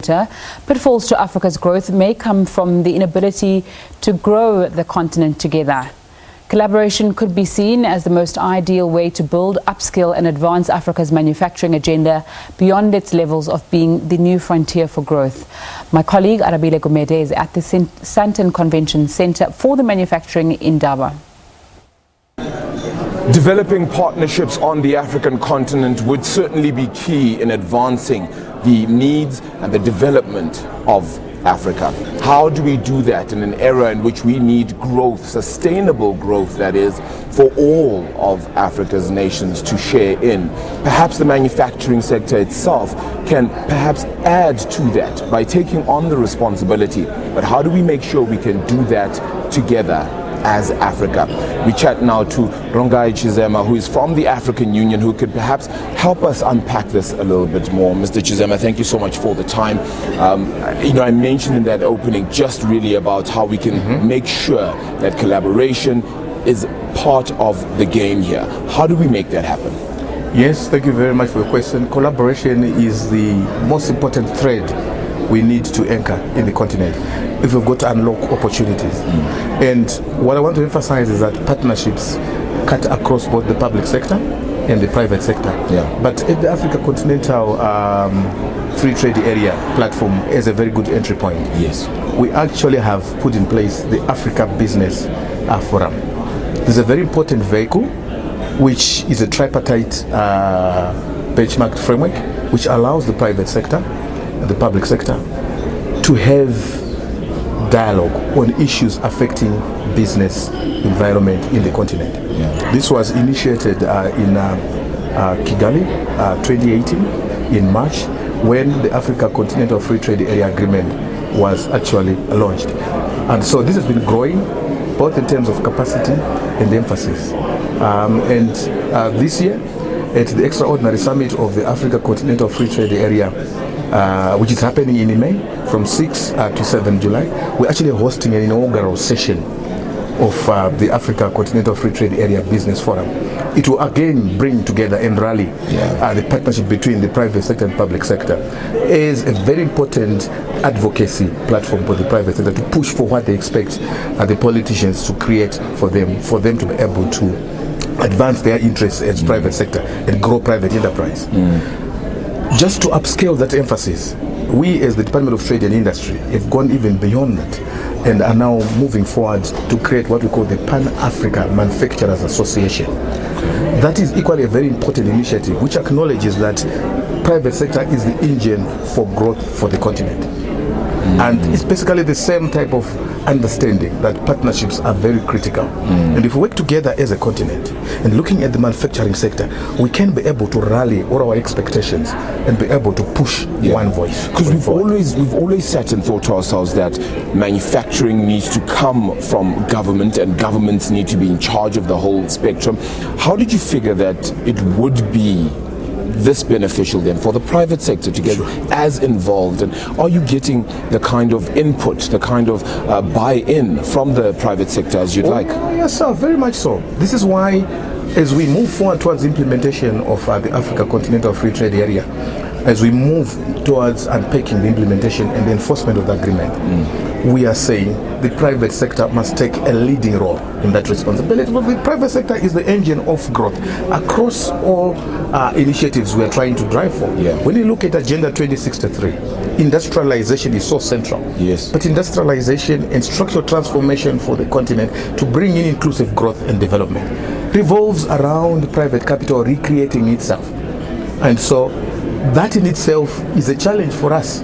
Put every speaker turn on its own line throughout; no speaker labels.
Pitfalls to Africa's growth may come from the inability to grow the continent together. Collaboration could be seen as the most ideal way to build, upskill and advance Africa's manufacturing agenda beyond its levels of being the new frontier for growth. My colleague Arabile Gumede is at the Sandton Convention Centre for the Manufacturing Indaba.
Developing partnerships on the African continent would certainly be key in advancing the needs and the development of Africa. How do we do that in an era in which we need growth, sustainable growth that is, for all of Africa's nations to share in? Perhaps the manufacturing sector itself can perhaps add to that by taking on the responsibility. But how do we make sure we can do that together as Africa? We chat now to Rongai Chizema, who is from the African Union, who could perhaps help us unpack this a little bit more. Mr. Chizema, thank you so much for the time. I mentioned in that opening just really about how we can make sure that collaboration is part of the game here. How do we make that happen?
Yes, thank you very much for the question. Collaboration is the most important thread we need to anchor in the continent if we've got to unlock opportunities. And what I want to emphasize is that partnerships cut across both the public sector and the private sector. But at the Africa Continental Free Trade Area platform is a very good entry point.
Yes.
We actually have put in place the Africa Business Forum. This is a very important vehicle which is a tripartite benchmarked framework which allows the private sector, the public sector, to have dialogue on issues affecting business environment in the continent. This was initiated in Kigali 2018 in March, when the Africa Continental Free Trade Area Agreement was actually launched. And so this has been growing both in terms of capacity and emphasis. This year, at the extraordinary summit of the Africa Continental Free Trade Area, which is happening in May from 6 to 7 July, we're actually hosting an inaugural session of the Africa Continental Free Trade Area Business Forum. It will again bring together and rally the partnership between the private sector and public sector as a very important advocacy platform for the private sector to push for what they expect the politicians to create for them to be able to advance their interests as private sector and grow private enterprise. Just to upscale that emphasis, we as the Department of Trade and Industry have gone even beyond that and are now moving forward to create what we call the Pan-Africa Manufacturers Association. That is equally a very important initiative which acknowledges that private sector is the engine for growth for the continent. And it's basically the same type of understanding that partnerships are very critical. And if we work together as a continent and looking at the manufacturing sector, we can be able to rally all our expectations and be able to push one voice.
Because we've always sat and thought to ourselves that manufacturing needs to come from government and governments need to be in charge of the whole spectrum. How did you figure that it would be this beneficial then for the private sector to get as involved, and are you getting the kind of input, the kind of buy-in from the private sector as you'd like?
Yes, sir, very much so. This is why, as we move forward towards the implementation of the Africa Continental Free Trade Area, as we move towards unpacking the implementation and the enforcement of the agreement, we are saying the private sector must take a leading role in that responsibility. But the private sector is the engine of growth across all initiatives we are trying to drive for. When you look at Agenda 2063, industrialization is so central. But industrialization and structural transformation for the continent to bring in inclusive growth and development revolves around private capital recreating itself. And so that in itself is a challenge for us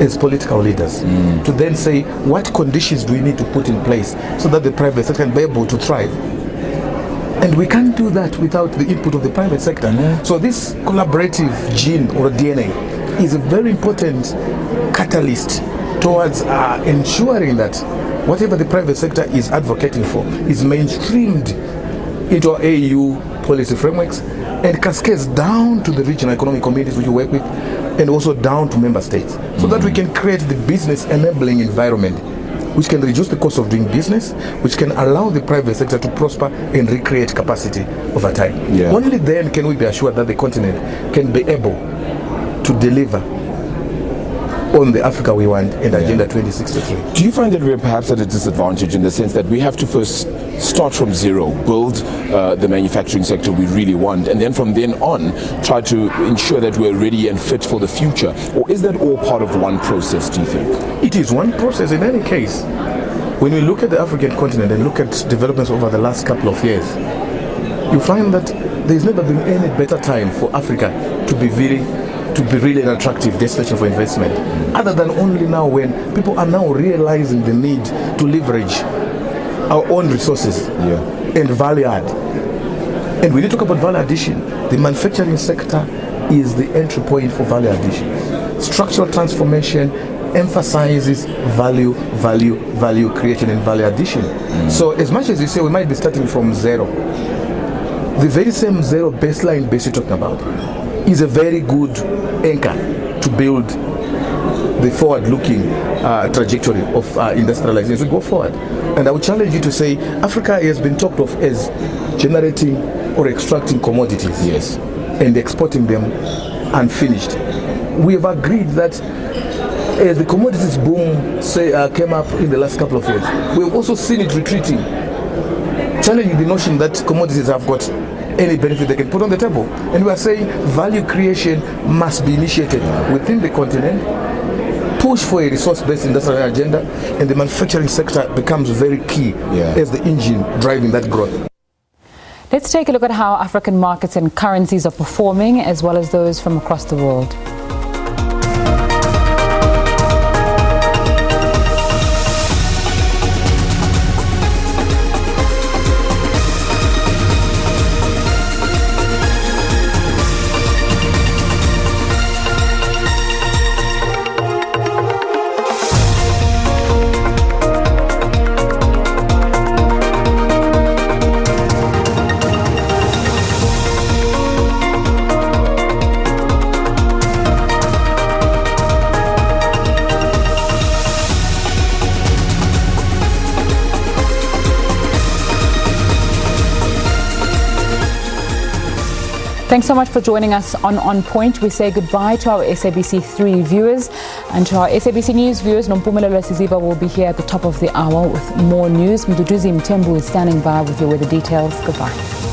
as political leaders to then say, what conditions do we need to put in place so that the private sector can be able to thrive? And we can't do that without the input of the private sector. So this collaborative gene or DNA is a very important catalyst towards ensuring that whatever the private sector is advocating for is mainstreamed into our AU policy frameworks and cascades down to the regional economic communities which we work with, and also down to member states, so that we can create the business enabling environment which can reduce the cost of doing business, which can allow the private sector to prosper and recreate capacity over time. Only then can we be assured that the continent can be able to deliver on the Africa we want and Agenda 2063.
Do you find that we're perhaps at a disadvantage in the sense that we have to first start from zero, build the manufacturing sector we really want, and then from then on try to ensure that we're ready and fit for the future? Or is that all part of one process, do you think?
It is one process in any case. When we look at the African continent and look at developments over the last couple of years, you find that there's never been any better time for Africa to be really an attractive destination for investment, other than only now when people are now realizing the need to leverage our own resources and value add. And when you talk about value addition, the manufacturing sector is the entry point for value addition. Structural transformation emphasizes value creation and value addition. So as much as you say we might be starting from zero, the very same zero baseline base you're talking about is a very good anchor to build the forward-looking trajectory of industrialization as we go forward. And I would challenge you to say Africa has been talked of as generating or extracting commodities and exporting them unfinished. We have agreed that as the commodities boom came up in the last couple of years, we've also seen it retreating, challenging the notion that commodities have got any benefit they can put on the table. And we are saying value creation must be initiated within the continent, push for a resource-based industrial agenda, and the manufacturing sector becomes very key as the engine driving that growth.
Let's take a look at how African markets and currencies are performing, as well as those from across the world. Thanks so much for joining us on Point. We say goodbye to our SABC 3 viewers, and to our SABC News viewers, Nompumelelo Siziba will be here at the top of the hour with more news. Mduduzi Mtembu is standing by with your weather details. Goodbye.